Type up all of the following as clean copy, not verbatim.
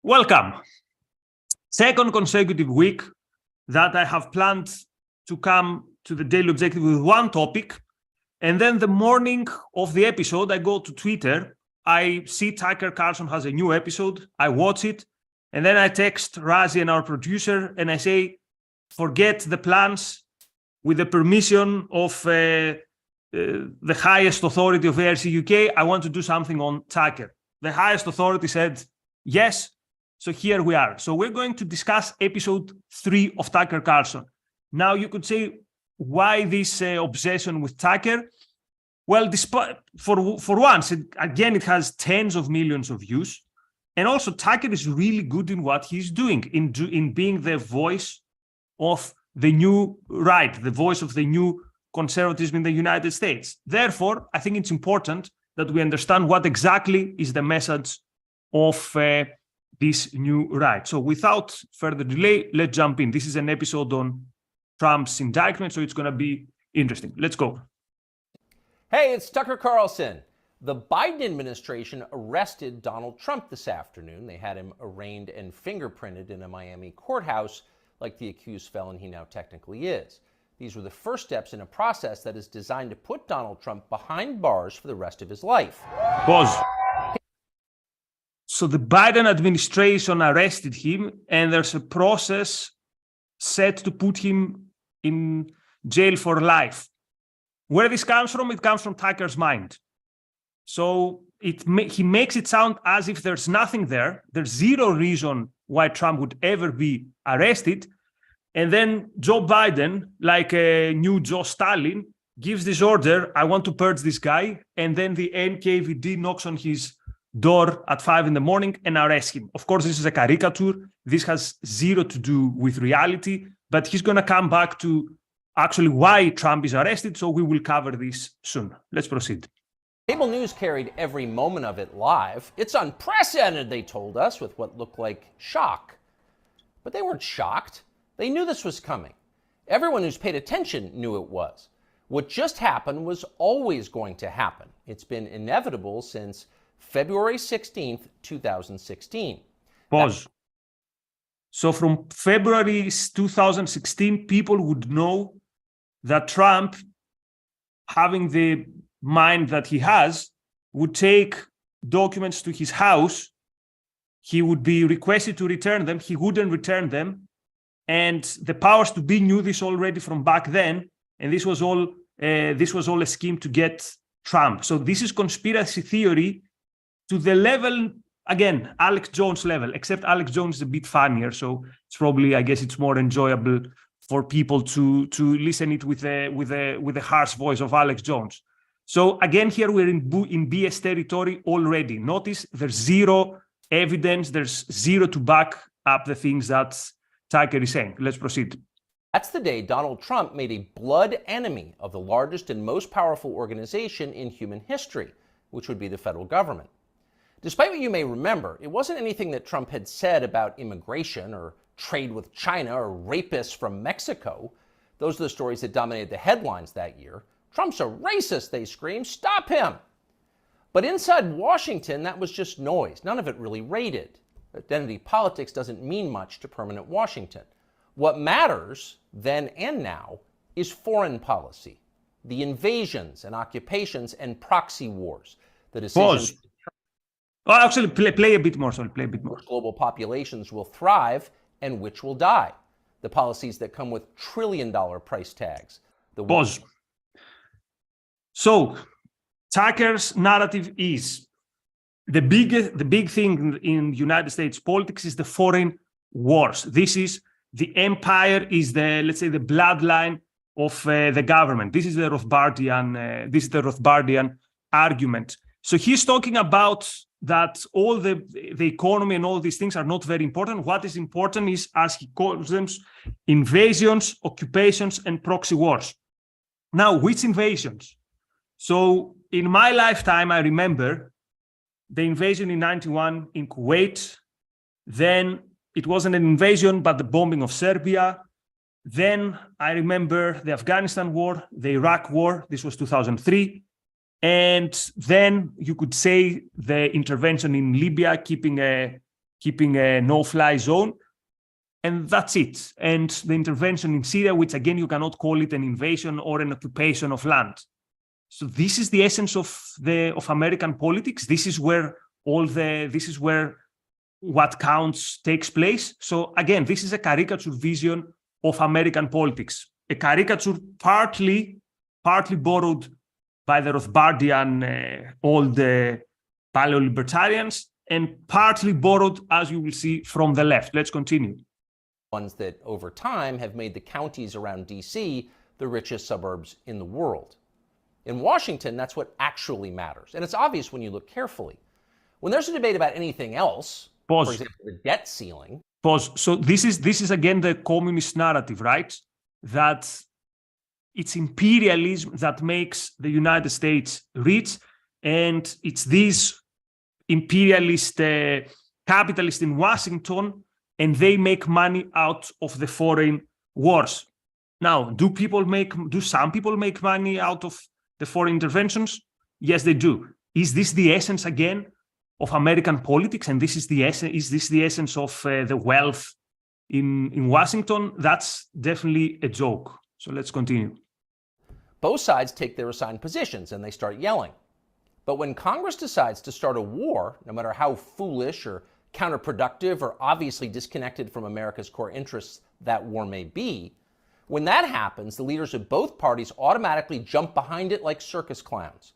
Welcome. Second consecutive week that I have planned to come to the Daily Objective with one topic. And then the morning of the episode, I go to Twitter. I see Tucker Carlson has a new episode. I watch it. And then I text Razi and our producer and I say, forget the plans with the permission of the highest authority of ARCUK. I want to do something on Tucker. The highest authority said, yes. So here we are. So we're going to discuss episode 3 of Tucker Carlson. Now you could say, why this obsession with Tucker? Well, despite, for once, it has tens of millions of views. And also Tucker is really good in what he's doing, in being the voice of the new right, the voice of the new conservatism in the United States. Therefore, I think it's important that we understand what exactly is the message of this new right. So without further delay, let's jump in. This is an episode on Trump's indictment, so it's going to be interesting. Let's go. Hey, it's Tucker Carlson. The Biden administration arrested Donald Trump this afternoon. They had him arraigned and fingerprinted in a Miami courthouse like the accused felon he now technically is. These were the first steps in a process that is designed to put Donald Trump behind bars for the rest of his life. Pause. So the Biden administration arrested him, and there's a process set to put him in jail for life. Where this comes from? It comes from Tucker's mind. So he makes it sound as if there's nothing there. There's zero reason why Trump would ever be arrested. And then Joe Biden, like a new Joe Stalin, gives this order, I want to purge this guy. And then the NKVD knocks on his door at 5 a.m. and arrests him. Of course, this is a caricature. This has zero to do with reality, but he's going to come back to actually why Trump is arrested. So we will cover this soon. Let's proceed. Cable news carried every moment of it live. It's unprecedented, they told us, with what looked like shock. But they weren't shocked. They knew this was coming. Everyone who's paid attention knew it was. What just happened was always going to happen. It's been inevitable since February 16th, 2016. Pause. So from February 2016, people would know that Trump, having the mind that he has, would take documents to his house. He would be requested to return them. He wouldn't return them. And the powers to be knew this already from back then. And this was all a scheme to get Trump. So this is conspiracy theory to the level, again, Alex Jones level, except Alex Jones is a bit funnier. So it's probably, I guess it's more enjoyable for people to listen it with the harsh voice of Alex Jones. So again, here we're in BS territory already. Notice there's zero evidence. There's zero to back up the things that Tucker is saying. Let's proceed. That's the day Donald Trump made a blood enemy of the largest and most powerful organization in human history, which would be the federal government. Despite what you may remember, it wasn't anything that Trump had said about immigration or trade with China or rapists from Mexico. Those are the stories that dominated the headlines that year. Trump's a racist, they screamed. Stop him. But inside Washington, that was just noise. None of it really rated. Identity politics doesn't mean much to permanent Washington. What matters, then and now, is foreign policy. The invasions and occupations and proxy wars. The decisions... Pause. Oh, actually, play a bit more. Sorry, play a bit more. Global populations will thrive and which will die. The policies that come with trillion-dollar price tags. Pause. So, Tucker's narrative is the big thing in United States politics is the foreign wars. This is the empire, is the, let's say, the bloodline of the government. This is the Rothbardian argument. So he's talking about that all the economy and all these things are not very important. What is important is, as he calls them, invasions, occupations, and proxy wars. Now, which invasions? So in my lifetime, I remember the invasion in 91 in Kuwait. Then it wasn't an invasion, but the bombing of Serbia. Then I remember the Afghanistan war, the Iraq war. This was 2003. And then you could say the intervention in Libya, keeping keeping a no-fly zone. And that's it. And the intervention in Syria, which again, you cannot call it an invasion or an occupation of land. So this is the essence of American politics. This is where what counts takes place. So again, this is a caricature vision of American politics. A caricature partly borrowed by the Rothbardian old paleo-libertarians, and partly borrowed, as you will see, from the left. Let's continue. Ones that over time have made the counties around DC the richest suburbs in the world. In Washington, that's what actually matters. And it's obvious when you look carefully. When there's a debate about anything else, Pause. for example, the debt ceiling. Pause. So this is again the communist narrative, right? That it's imperialism that makes the United States rich, and it's these imperialist capitalists in Washington, and they make money out of the foreign wars. Now, do some people make money out of the foreign interventions? Yes, they do. Is this the essence again of American politics? And is this the essence of the wealth in Washington? That's definitely a joke. So let's continue. Both sides take their assigned positions and they start yelling. But when Congress decides to start a war, no matter how foolish or counterproductive or obviously disconnected from America's core interests that war may be, when that happens, the leaders of both parties automatically jump behind it like circus clowns.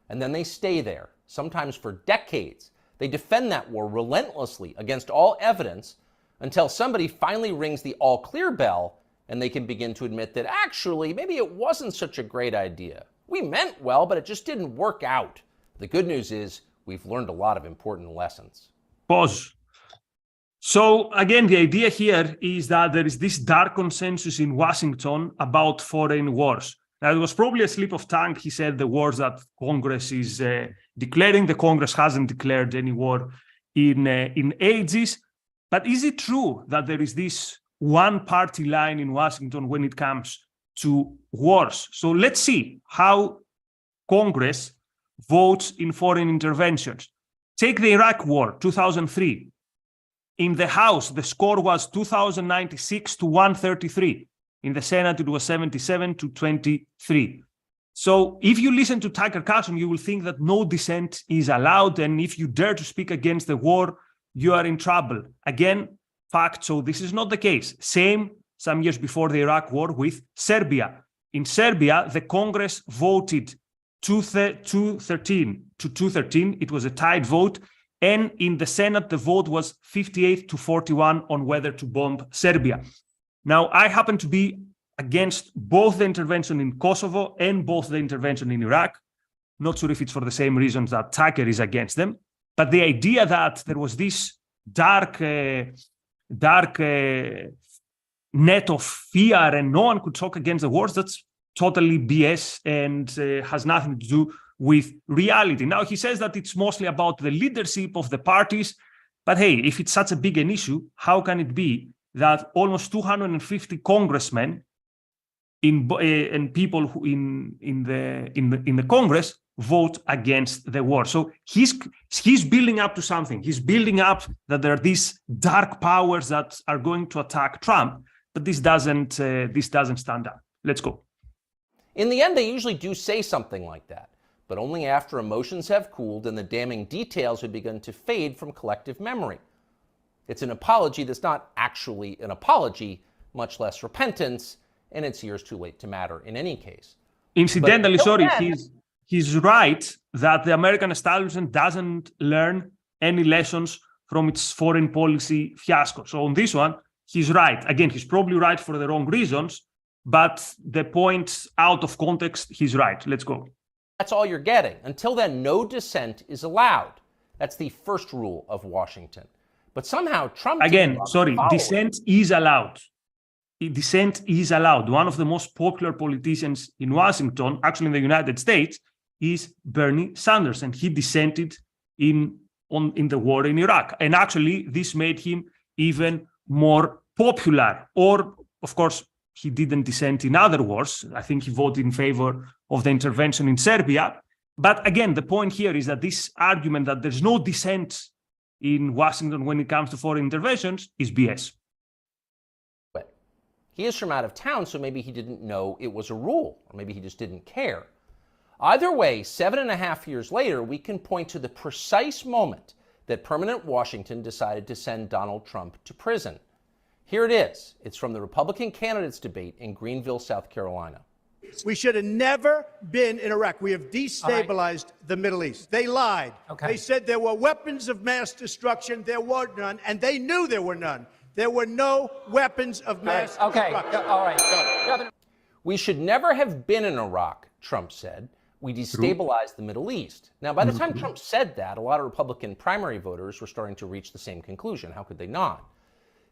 And then they stay there, sometimes for decades. They defend that war relentlessly against all evidence until somebody finally rings the all-clear bell and they can begin to admit that actually, maybe it wasn't such a great idea. We meant well, but it just didn't work out. The good news is we've learned a lot of important lessons. Pause. So again, the idea here is that there is this dark consensus in Washington about foreign wars. Now, it was probably a slip of tongue. He said the wars that Congress is declaring. The Congress hasn't declared any war in ages. But is it true that there is this one-party line in Washington when it comes to wars? So let's see how Congress votes in foreign interventions. Take the Iraq War, 2003. In the House, the score was 2,096 to 133. In the Senate, it was 77 to 23. So if you listen to Tucker Carlson, you will think that no dissent is allowed. And if you dare to speak against the war, you are in trouble. Again, fact, so this is not the case. Same some years before the Iraq War with Serbia. In Serbia, the Congress voted 213 to 213. It was a tied vote. And in the Senate, the vote was 58 to 41 on whether to bomb Serbia. Now, I happen to be against both the intervention in Kosovo and both the intervention in Iraq. Not sure if it's for the same reasons that Tucker is against them. But the idea that there was this dark net of fear and no one could talk against the wars, that's totally BS and has nothing to do with reality. Now, he says that it's mostly about the leadership of the parties. But hey, if it's such a big an issue, how can it be that almost 250 congressmen and people who in the Congress vote against the war? So he's building up to something. He's building up that there are these dark powers that are going to attack Trump, but this doesn't stand up. Let's go. In the end, they usually do say something like that, but only after emotions have cooled and the damning details have begun to fade from collective memory. It's an apology that's not actually an apology, much less repentance, and it's years too late to matter in any case. Incidentally, he's right that the American establishment doesn't learn any lessons from its foreign policy fiasco. So on this one, he's right. Again, he's probably right for the wrong reasons, but the point out of context, he's right. Let's go. That's all you're getting. Until then, no dissent is allowed. That's the first rule of Washington. But somehow Trump... Dissent is allowed. Dissent is allowed. One of the most popular politicians in Washington, actually in the United States, is Bernie Sanders, and he dissented in the war in Iraq. And actually, this made him even more popular. Or, of course, he didn't dissent in other wars. I think he voted in favor of the intervention in Serbia. But again, the point here is that this argument that there's no dissent in Washington when it comes to foreign interventions is BS. He is from out of town, so maybe he didn't know it was a rule, or maybe he just didn't care. Either way, 7.5 years later, we can point to the precise moment that permanent Washington decided to send Donald Trump to prison. Here it is. It's from the Republican candidates debate in Greenville, South Carolina. We should have never been in Iraq. We have destabilized the Middle East. They lied. They said there were weapons of mass destruction. There were none, and they knew there were none. There were no weapons of mass destruction. All right. We should never have been in Iraq, Trump said. We destabilized the Middle East. Now, by the time Trump said that, a lot of Republican primary voters were starting to reach the same conclusion. How could they not?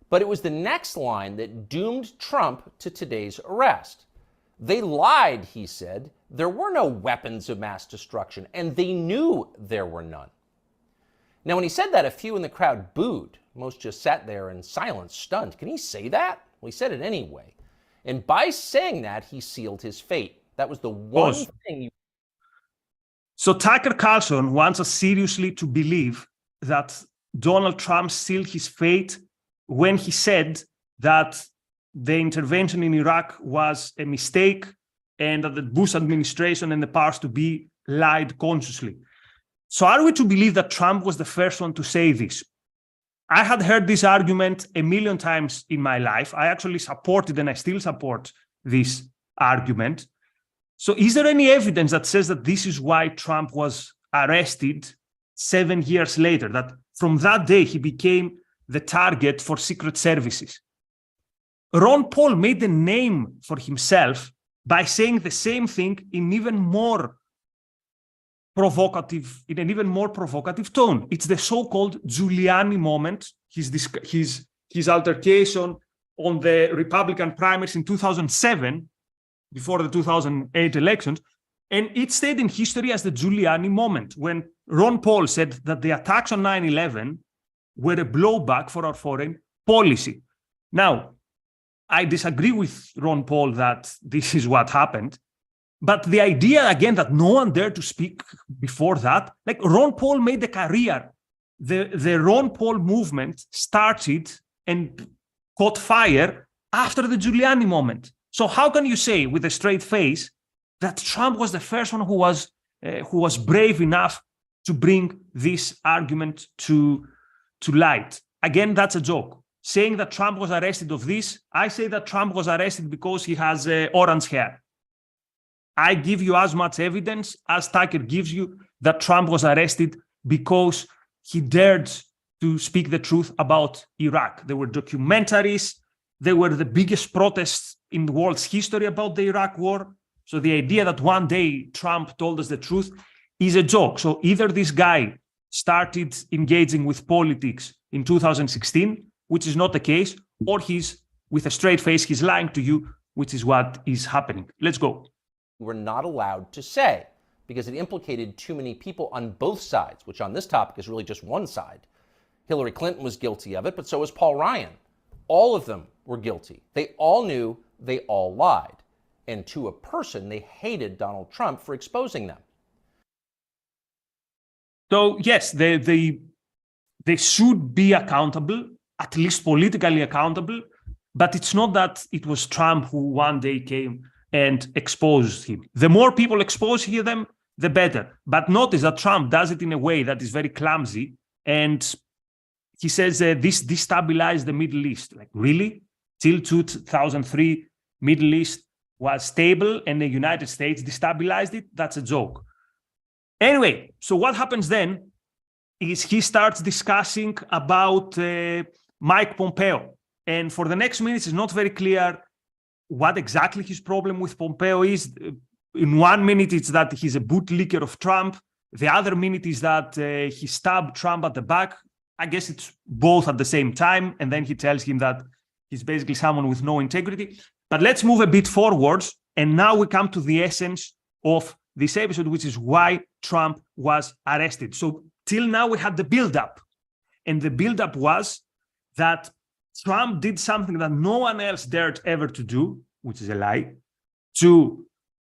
But it was the next line that doomed Trump to today's arrest. They lied, he said. There were no weapons of mass destruction, and they knew there were none. Now, when he said that, a few in the crowd booed. Most just sat there in silence, stunned. Can he say that? Well, he said it anyway. And by saying that, he sealed his fate. That was the one thing. So Tucker Carlson wants us seriously to believe that Donald Trump sealed his fate when he said that the intervention in Iraq was a mistake and that the Bush administration and the powers to be lied consciously. So are we to believe that Trump was the first one to say this? I had heard this argument a million times in my life. I actually supported and I still support this argument. So is there any evidence that says that this is why Trump was arrested 7 years later, that from that day he became the target for secret services? Ron Paul made a name for himself by saying the same thing in an even more provocative tone. It's the so-called Giuliani moment, his altercation on the Republican primaries in 2007, before the 2008 elections, and it stayed in history as the Giuliani moment, when Ron Paul said that the attacks on 9/11 were a blowback for our foreign policy. Now, I disagree with Ron Paul that this is what happened, but the idea, again, that no one dared to speak before that, like Ron Paul made a career. The Ron Paul movement started and caught fire after the Giuliani moment. So how can you say with a straight face that Trump was the first one who was brave enough to bring this argument to light? Again, that's a joke. Saying that Trump was arrested of this, I say that Trump was arrested because he has orange hair. I give you as much evidence as Tucker gives you that Trump was arrested because he dared to speak the truth about Iraq. There were documentaries. There were the biggest protests in the world's history about the Iraq war. So the idea that one day Trump told us the truth is a joke. So either this guy started engaging with politics in 2016, which is not the case, or he's, with a straight face, he's lying to you, which is what is happening. Let's go. We're not allowed to say because it implicated too many people on both sides, which on this topic is really just one side. Hillary Clinton was guilty of it, but so was Paul Ryan. All of them were guilty. They all knew, they all lied. And to a person, they hated Donald Trump for exposing them. So yes, they should be accountable, at least politically accountable, but it's not that it was Trump who one day came and exposed him. The more people expose them, the better. But notice that Trump does it in a way that is very clumsy, and he says this destabilized the Middle East. Like, really? Till 2003, Middle East was stable and the United States destabilized it? That's a joke. Anyway, so what happens then is he starts discussing about Mike Pompeo. And for the next minutes, it's not very clear what exactly his problem with Pompeo is. In 1 minute, it's that he's a bootlicker of Trump. The other minute is that he stabbed Trump at the back. I guess it's both at the same time. And then he tells him that he's basically someone with no integrity. But let's move a bit forwards. And now we come to the essence of this episode, which is why Trump was arrested. So till now, we had the buildup. And the buildup was that Trump did something that no one else dared ever to do, which is a lie, to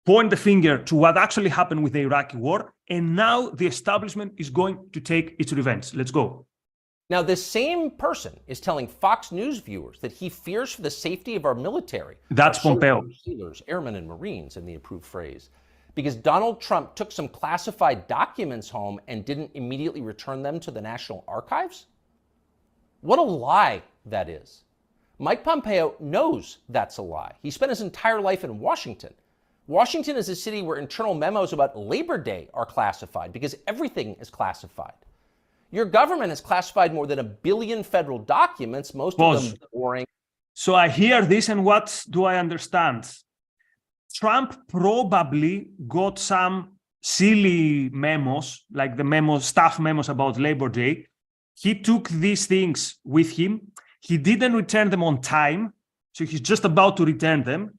point the finger to what actually happened with the Iraqi war. And now the establishment is going to take its revenge. Let's go. Now, this same person is telling Fox News viewers that he fears for the safety of our military. That's our Pompeo. soldiers, sailors, airmen, and Marines, in the approved phrase, because Donald Trump took some classified documents home and didn't immediately return them to the National Archives? What a lie that is. Mike Pompeo knows that's a lie. He spent his entire life in Washington. Washington is a city where internal memos about Labor Day are classified because everything is classified. Your government has classified more than 1 billion federal documents, most of them boring. So I hear this, and what do I understand? Trump probably got some silly memos, like the memos, staff memos about Labor Day. He took these things with him. He didn't return them on time, so he's just about to return them.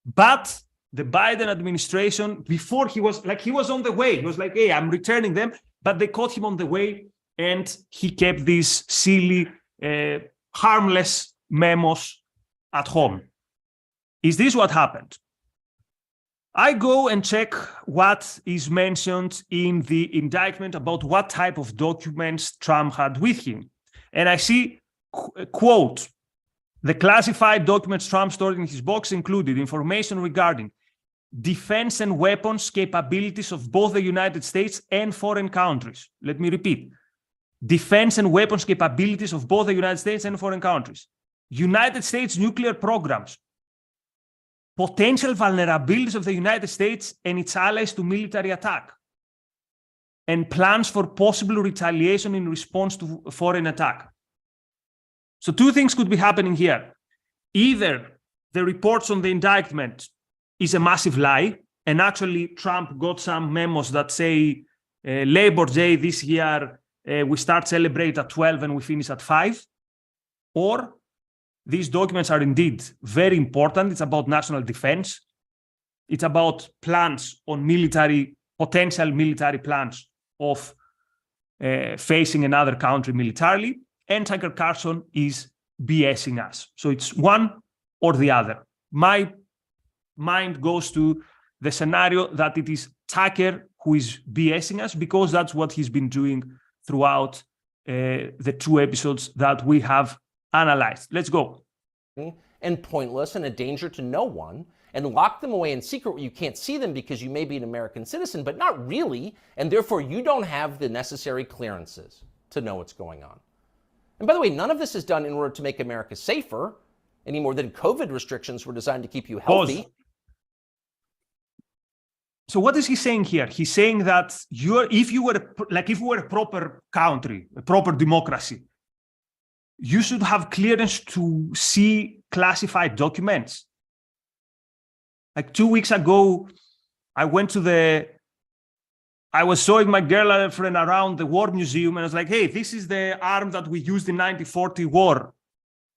But the Biden administration, before he was on the way. He was like, hey, I'm returning them. But they caught him on the way, and he kept these silly, harmless memos at home. Is this what happened? I go and check what is mentioned in the indictment about what type of documents Trump had with him. And I see, quote, the classified documents Trump stored in his box included information regarding defense and weapons capabilities of both the United States and foreign countries. Let me repeat. Defense and weapons capabilities of both the United States and foreign countries. United States nuclear programs. Potential vulnerabilities of the United States and its allies to military attack. And plans for possible retaliation in response to a foreign attack. So two things could be happening here. Either the reports on the indictment is a massive lie, and actually Trump got some memos that say Labor Day this year, we start celebrate at 12 and we finish at 5. Or these documents are indeed very important. It's about national defense. It's about plans on potential military plans of facing another country militarily. And Tucker Carlson is BSing us. So it's one or the other. My mind goes to the scenario that it is Tucker who is BSing us, because that's what he's been doing throughout the 2 episodes that we have analyzed. Let's go. And pointless and a danger to no one, and lock them away in secret where you can't see them because you may be an American citizen, but not really, and therefore you don't have the necessary clearances to know what's going on. And by the way, none of this is done in order to make America safer, any more than COVID restrictions were designed to keep you healthy. So what is he saying here? He's saying that if we were a proper country, a proper democracy, you should have clearance to see classified documents. Like 2 weeks ago, I was showing my girlfriend around the War Museum, and I was like, hey, this is the arm that we used in 1940 war.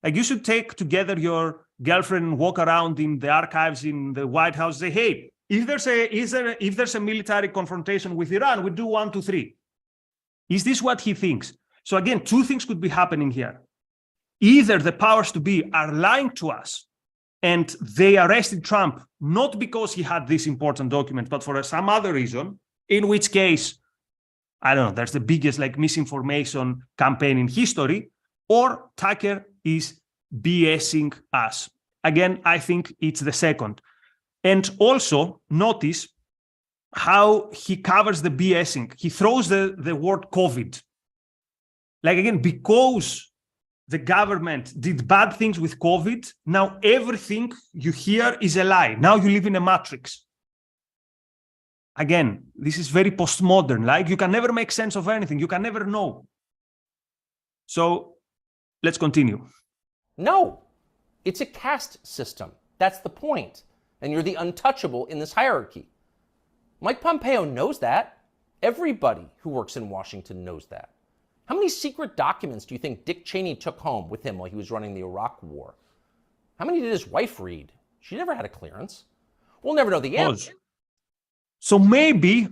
Like, you should take together your girlfriend and walk around in the archives in the White House, say, hey, if there's a military confrontation with Iran, we do 1, 2, 3. Is this what he thinks? So again, two things could be happening here. Either the powers to be are lying to us and they arrested Trump not because he had this important document, but for some other reason, in which case, I don't know, there's the biggest misinformation campaign in history, or Tucker is BSing us. Again, I think it's the second. And also notice how he covers the BSing. He throws the word COVID. Again, because the government did bad things with COVID, now everything you hear is a lie. Now you live in a matrix. Again, this is very postmodern. You can never make sense of anything. You can never know. So let's continue. No, it's a caste system. That's the point. And you're the untouchable in this hierarchy. Mike Pompeo knows that. Everybody who works in Washington knows that. How many secret documents do you think Dick Cheney took home with him while he was running the Iraq War? How many did his wife read? She never had a clearance. We'll never know the answer. So maybe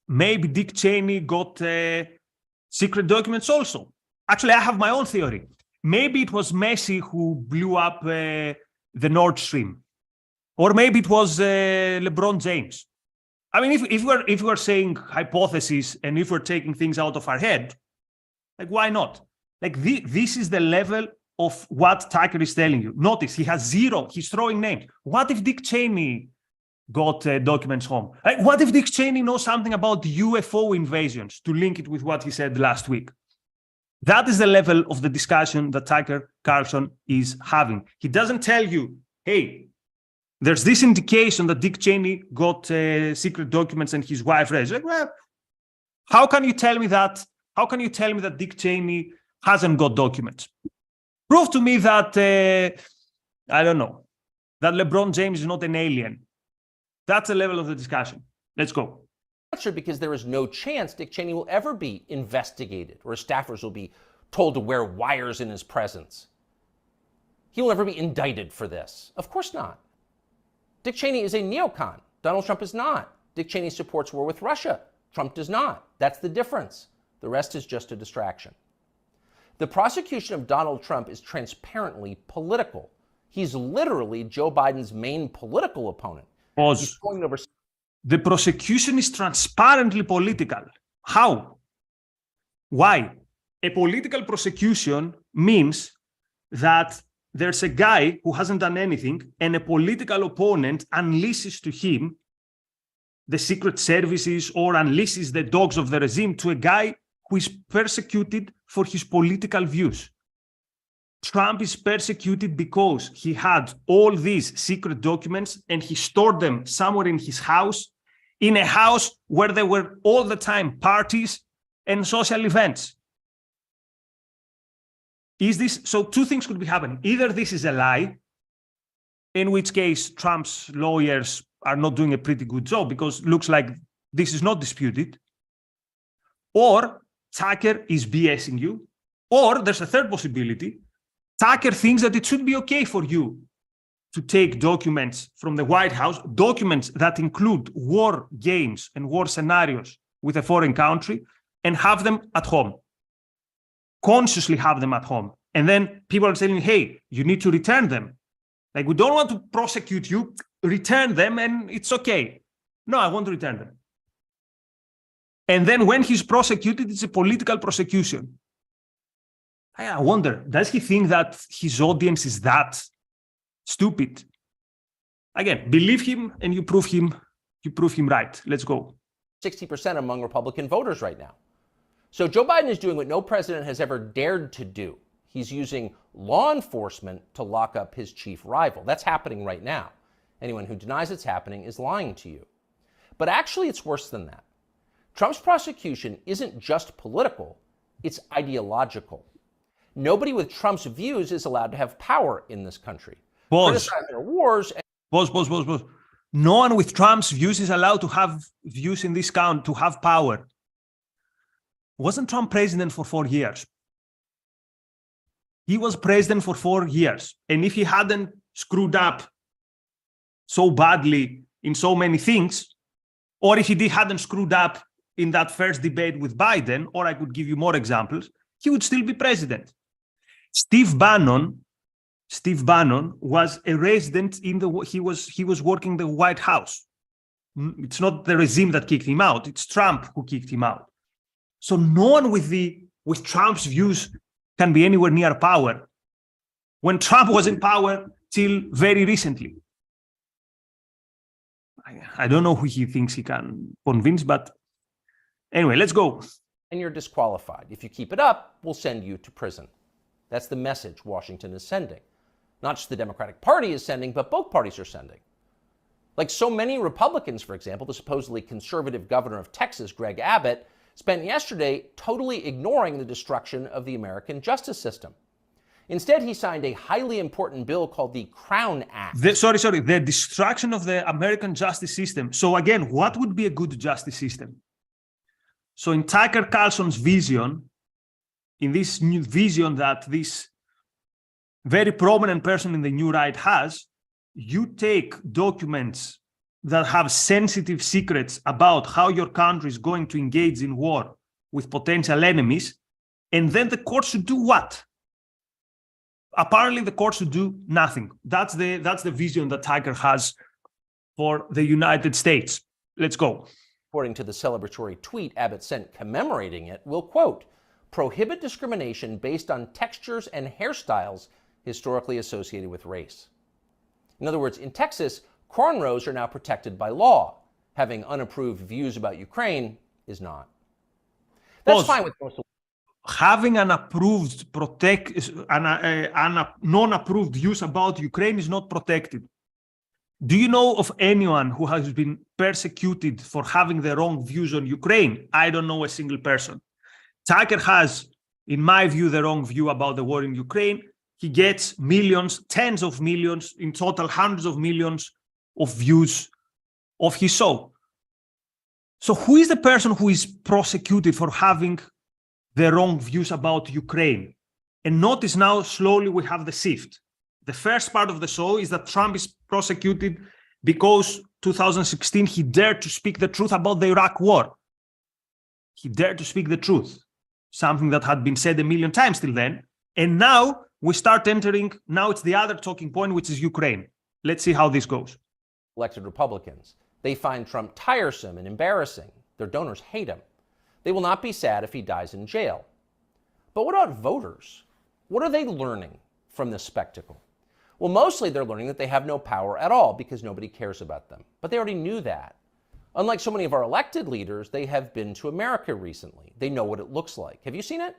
Dick Cheney got secret documents also. Actually, I have my own theory. Maybe it was Messi who blew up the Nord Stream. Or maybe it was LeBron James. I mean, if we're saying hypotheses and if we're taking things out of our head, Like, why not? Like, this is the level of what Tucker is telling you. Notice, he has zero. He's throwing names. What if Dick Cheney got documents home? Like, what if Dick Cheney knows something about UFO invasions, to link it with what he said last week? That is the level of the discussion that Tucker Carlson is having. He doesn't tell you, hey, there's this indication that Dick Cheney got secret documents and his wife raised. Like, well, how can you tell me that? How can you tell me that Dick Cheney hasn't got documents? Prove to me that, I don't know, that LeBron James is not an alien. That's the level of the discussion. Let's go. Answer, because there is no chance Dick Cheney will ever be investigated or his staffers will be told to wear wires in his presence. He will never be indicted for this. Of course not. Dick Cheney is a neocon. Donald Trump is not. Dick Cheney supports war with Russia. Trump does not. That's the difference. The rest is just a distraction. The prosecution of Donald Trump is transparently political. He's literally Joe Biden's main political opponent. He's going over. The prosecution is transparently political. How? Why? A political prosecution means that there's a guy who hasn't done anything and a political opponent unleashes to him the secret services or unleashes the dogs of the regime to a guy who is persecuted for his political views. Trump is persecuted because he had all these secret documents and he stored them somewhere in his house, in a house where there were all the time parties and social events. Is this, so two things could be happening. Either this is a lie, in which case Trump's lawyers are not doing a pretty good job because it looks like this is not disputed, or Tucker is BSing you, or there's a third possibility. Tucker thinks that it should be okay for you to take documents from the White House, documents that include war games and war scenarios with a foreign country, and have them at home. Consciously have them at home. And then people are telling you, hey, you need to return them. Like, we don't want to prosecute you, return them, and it's okay. No, I want to return them. And then when he's prosecuted, it's a political prosecution. I wonder, does he think that his audience is that stupid? Again, believe him and you prove him right. Let's go. 60% among Republican voters right now. So Joe Biden is doing what no president has ever dared to do. He's using law enforcement to lock up his chief rival. That's happening right now. Anyone who denies it's happening is lying to you. But actually, it's worse than that. Trump's prosecution isn't just political, it's ideological. Nobody with Trump's views is allowed to have power in this country. Pause. Wars. Pause. No one with Trump's views is allowed to have views in this country, to have power. Wasn't Trump president for 4 years? He was president for 4 years. And if he hadn't screwed up so badly in so many things, or if he hadn't screwed up in that first debate with Biden, or I could give you more examples, he would still be president. Steve Bannon was a resident in he was working the White House. It's not the regime that kicked him out, it's Trump who kicked him out. So no one with Trump's views can be anywhere near power when Trump was in power till very recently. I don't know who he thinks he can convince, but anyway, let's go. And you're disqualified. If you keep it up, we'll send you to prison. That's the message Washington is sending. Not just the Democratic Party is sending, but both parties are sending. Like so many Republicans, for example, the supposedly conservative governor of Texas, Greg Abbott, spent yesterday totally ignoring the destruction of the American justice system. Instead, he signed a highly important bill called the Crown Act. The destruction of the American justice system. So again, what would be a good justice system? So in Tucker Carlson's vision, in this new vision that this very prominent person in the new right has, you take documents that have sensitive secrets about how your country is going to engage in war with potential enemies, and then the court should do what? Apparently, the court should do nothing. That's the vision that Tucker has for the United States. Let's go. According to the celebratory tweet Abbott sent commemorating it, we'll quote, prohibit discrimination based on textures and hairstyles historically associated with race. In other words, in Texas, cornrows are now protected by law. Having unapproved views about Ukraine is not. That's fine with most of having an approved non-approved views about Ukraine is not protected. Do you know of anyone who has been persecuted for having the wrong views on Ukraine? I don't know a single person. Tucker has, in my view, the wrong view about the war in Ukraine. He gets millions, tens of millions, in total hundreds of millions of views of his show. So who is the person who is prosecuted for having the wrong views about Ukraine? And notice now, slowly we have the shift. The first part of the show is that Trump is prosecuted because 2016 he dared to speak the truth about the Iraq war. He dared to speak the truth, something that had been said a million times till then. And now we start entering, now it's the other talking point, which is Ukraine. Let's see how this goes. elected Republicans. They find Trump tiresome and embarrassing. Their donors hate him. They will not be sad if he dies in jail. But what about voters? What are they learning from this spectacle? Well, mostly they're learning that they have no power at all because nobody cares about them. But they already knew that. Unlike so many of our elected leaders, they have been to America recently. They know what it looks like. Have you seen it?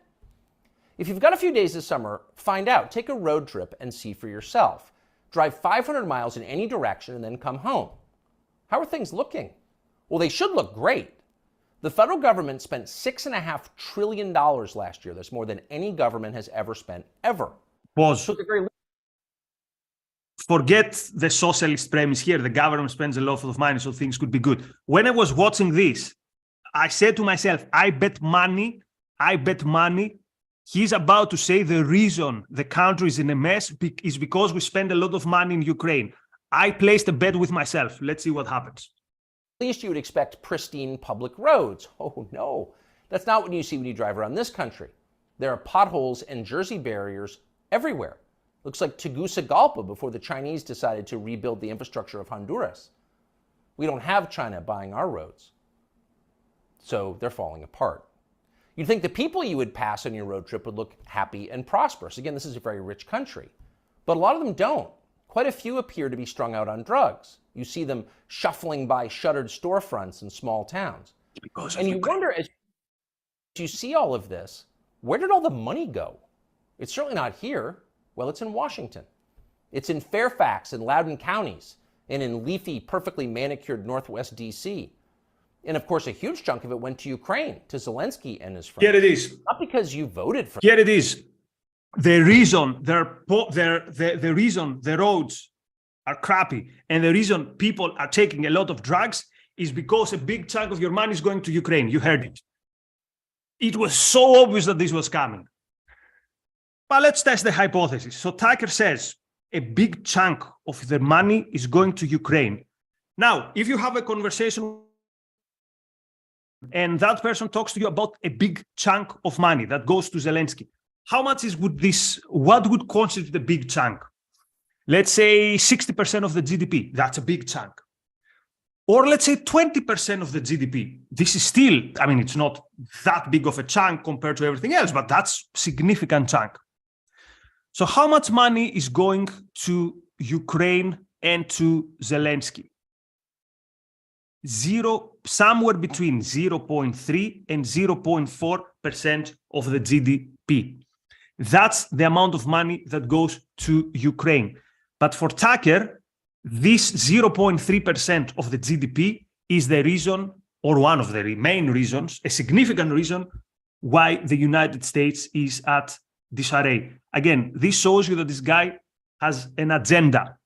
If you've got a few days this summer, find out. Take a road trip and see for yourself. Drive 500 miles in any direction and then come home. How are things looking? Well, they should look great. The federal government spent $6.5 trillion last year. That's more than any government has ever spent, ever. Pause. So the very Forget the socialist premise here. The government spends a lot of money, so things could be good. When I was watching this, I said to myself, I bet money, he's about to say the reason the country is in a mess is because we spend a lot of money in Ukraine. I placed a bet with myself. Let's see what happens. At least you would expect pristine public roads. Oh no, that's not what you see when you drive around this country. There are potholes and Jersey barriers everywhere. Looks like Tegucigalpa before the Chinese decided to rebuild the infrastructure of Honduras. We don't have China buying our roads, so they're falling apart. You'd think the people you would pass on your road trip would look happy and prosperous. Again, this is a very rich country, but a lot of them don't. Quite a few appear to be strung out on drugs. You see them shuffling by shuttered storefronts in small towns. And you wonder, as you see all of this, where did all the money go? It's certainly not here. Well, it's in Washington. It's in Fairfax and Loudoun counties, and in leafy, perfectly manicured Northwest D.C. And of course, a huge chunk of it went to Ukraine, to Zelensky and his friends. Here it is. Not because you voted for Here it is. The reason the reason the roads are crappy and the reason people are taking a lot of drugs is because a big chunk of your money is going to Ukraine. You heard it. It was so obvious that this was coming. But let's test the hypothesis. So Tucker says a big chunk of the money is going to Ukraine. Now, if you have a conversation and that person talks to you about a big chunk of money that goes to Zelensky, how much what would constitute a big chunk? Let's say 60% of the GDP. That's a big chunk. Or let's say 20% of the GDP. This is still, it's not that big of a chunk compared to everything else, but that's a significant chunk. So how much money is going to Ukraine and to Zelensky? Somewhere between 0.3 and 0.4% of the GDP. That's the amount of money that goes to Ukraine. But for Tucker, this 0.3% of the GDP is the reason, or one of the main reasons, a significant reason why the United States is at disarray. Again, this shows you that this guy has an agenda.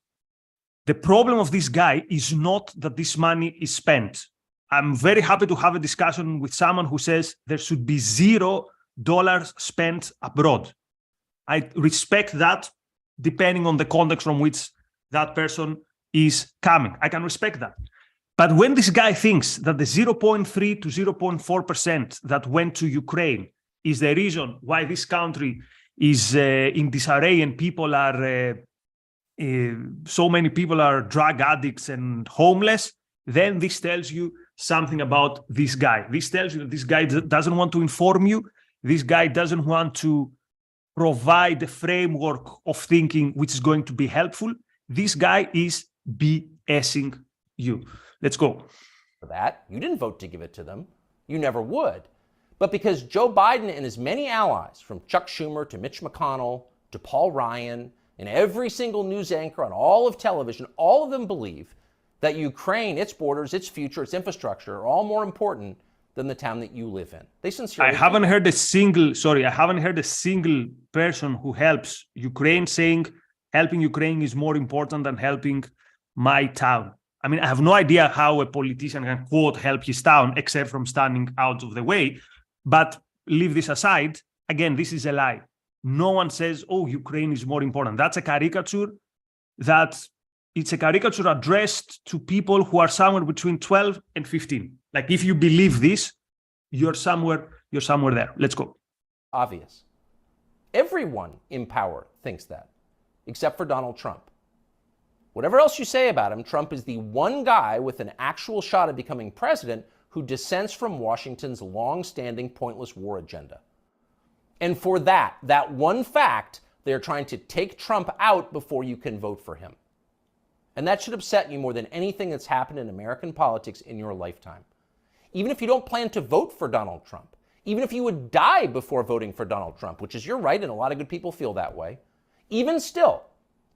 The problem of this guy is not that this money is spent. I'm very happy to have a discussion with someone who says there should be $0 spent abroad. I respect that depending on the context from which that person is coming. I can respect that. But when this guy thinks that the 0.3 to 0.4% that went to Ukraine is the reason why this country is in disarray and people are, so many people are drug addicts and homeless, then this tells you something about this guy. This tells you that this guy doesn't want to inform you This guy doesn't want to provide a framework of thinking which is going to be helpful. This guy is BSing you. Let's go. For that, you didn't vote to give it to them. You never would. But because Joe Biden and his many allies, from Chuck Schumer to Mitch McConnell to Paul Ryan, and every single news anchor on all of television, all of them believe that Ukraine, its borders, its future, its infrastructure are all more important than the town that you live in. They sincerely. I haven't heard a single person who helps Ukraine saying helping Ukraine is more important than helping my town. I mean, I have no idea how a politician can, quote, help his town, except from standing out of the way. But leave this aside. Again, this is a lie. No one says, oh, Ukraine is more important. That's a caricature. It's a caricature addressed to people who are somewhere between 12 and 15. Like, if you believe this, you're somewhere there. Let's go. Obvious. Everyone in power thinks that, except for Donald Trump. Whatever else you say about him, Trump is the one guy with an actual shot at becoming president who dissents from Washington's long-standing pointless war agenda. And for that one fact, they're trying to take Trump out before you can vote for him. And that should upset you more than anything that's happened in American politics in your lifetime. Even if you don't plan to vote for Donald Trump, even if you would die before voting for Donald Trump, which is your right and a lot of good people feel that way, even still,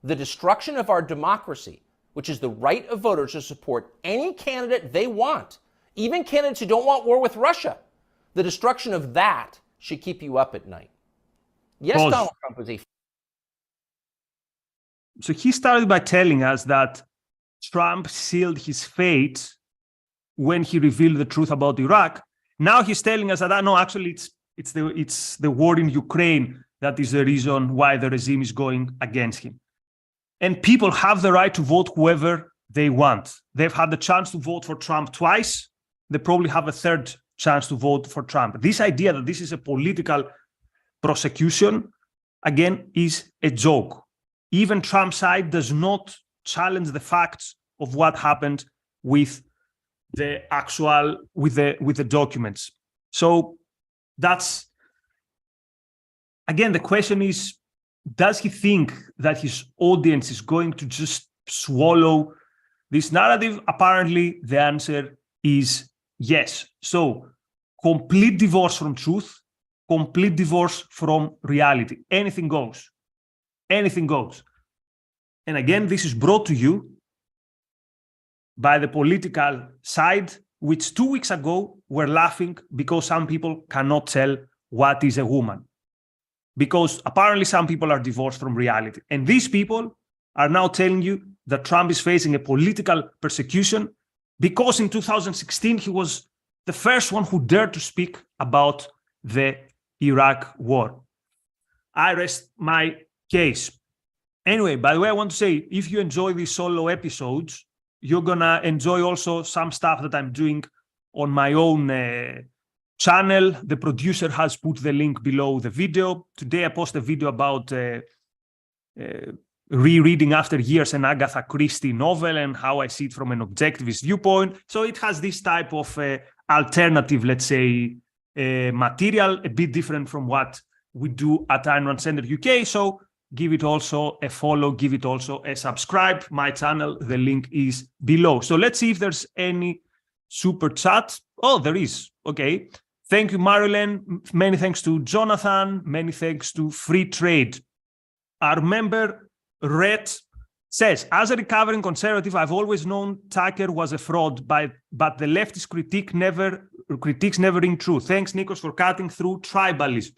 the destruction of our democracy, which is the right of voters to support any candidate they want, even candidates who don't want war with Russia, the destruction of that should keep you up at night. Yes, Pause. Donald Trump is a... So he started by telling us that Trump sealed his fate when he revealed the truth about Iraq. Now he's telling us that, no, actually it's the war in Ukraine that is the reason why the regime is going against him. And people have the right to vote whoever they want. They've had the chance to vote for Trump twice. They probably have a third chance to vote for Trump. This idea that this is a political prosecution, again, is a joke. Even Trump's side does not challenge the facts of what happened with the documents. So that's, again, the question is, does he think that his audience is going to just swallow this narrative? Apparently, the answer is yes. So, complete divorce from truth, complete divorce from reality. Anything goes. Anything goes. And again, this is brought to you by the political side, which 2 weeks ago were laughing because some people cannot tell what is a woman. Because apparently some people are divorced from reality. And these people are now telling you that Trump is facing a political persecution because in 2016 he was the first one who dared to speak about the Iraq war. I rest my case. Anyway, by the way, I want to say, if you enjoy these solo episodes, you're gonna enjoy also some stuff that I'm doing on my own channel. The producer has put the link below the video. Today I posted a video about rereading after years an Agatha Christie novel and how I see it from an objectivist viewpoint. So it has this type of alternative, let's say, material, a bit different from what we do at Ayn Rand Center UK. So give it also a follow, give it also a subscribe. My channel, the link is below. So let's see if there's any super chat. Oh, there is. Okay. Thank you, Marilyn. Many thanks to Jonathan. Many thanks to Free Trade. Our member, Red, says, as a recovering conservative, I've always known Tucker was a fraud, but the leftist critiques never ring true. Thanks, Nikos, for cutting through tribalism.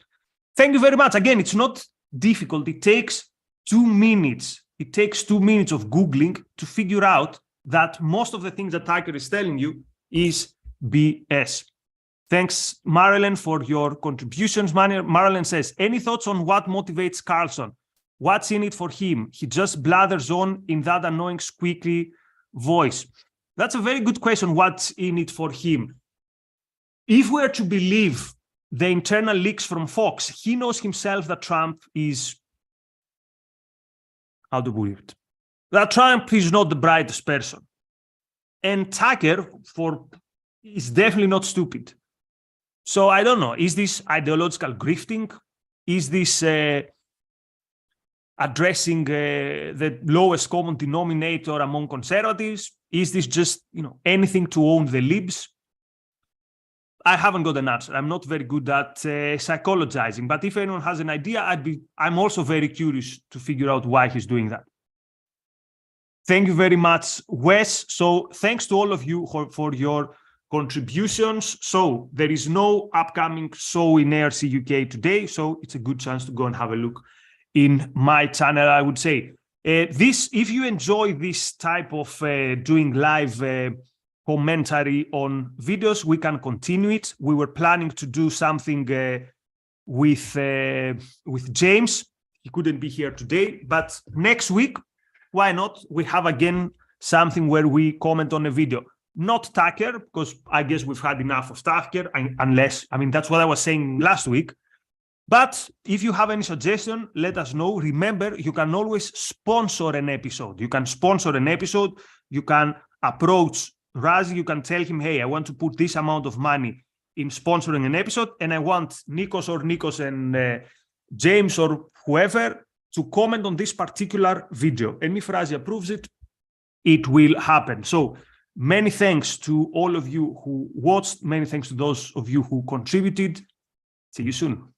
Thank you very much. Again, it's not difficult. It takes 2 minutes. It takes 2 minutes of Googling to figure out that most of the things that Tucker is telling you is BS. Thanks, Marilyn, for your contributions. Marilyn says, any thoughts on what motivates Carlson? What's in it for him? He just blathers on in that annoying, squeaky voice. That's a very good question. What's in it for him? If we're to believe the internal leaks from Fox, he knows himself that Trump is, how to put it, that Trump is not the brightest person. And Tucker is definitely not stupid. So I don't know, is this ideological grifting? Is this addressing the lowest common denominator among conservatives? Is this just, anything to own the libs? I haven't got an answer. I'm not very good at psychologizing, but if anyone has an idea, I'm also very curious to figure out why he's doing that. Thank you very much, Wes. So thanks to all of you for your contributions. So there is no upcoming show in ARC UK today, so it's a good chance to go and have a look in my channel, I would say. If you enjoy this type of doing live commentary on videos, we can continue it. We were planning to do something with James. He couldn't be here today, but next week, why not? We have again something where we comment on a video. Not Tucker, because I guess we've had enough of Tucker, unless, that's what I was saying last week. But if you have any suggestion, let us know. Remember, you can always sponsor an episode. You can sponsor an episode. You can approach Razi. You can tell him, hey, I want to put this amount of money in sponsoring an episode, and I want Nikos and James or whoever to comment on this particular video. And if Razi approves it, it will happen. So many thanks to all of you who watched. Many thanks to those of you who contributed. See you soon.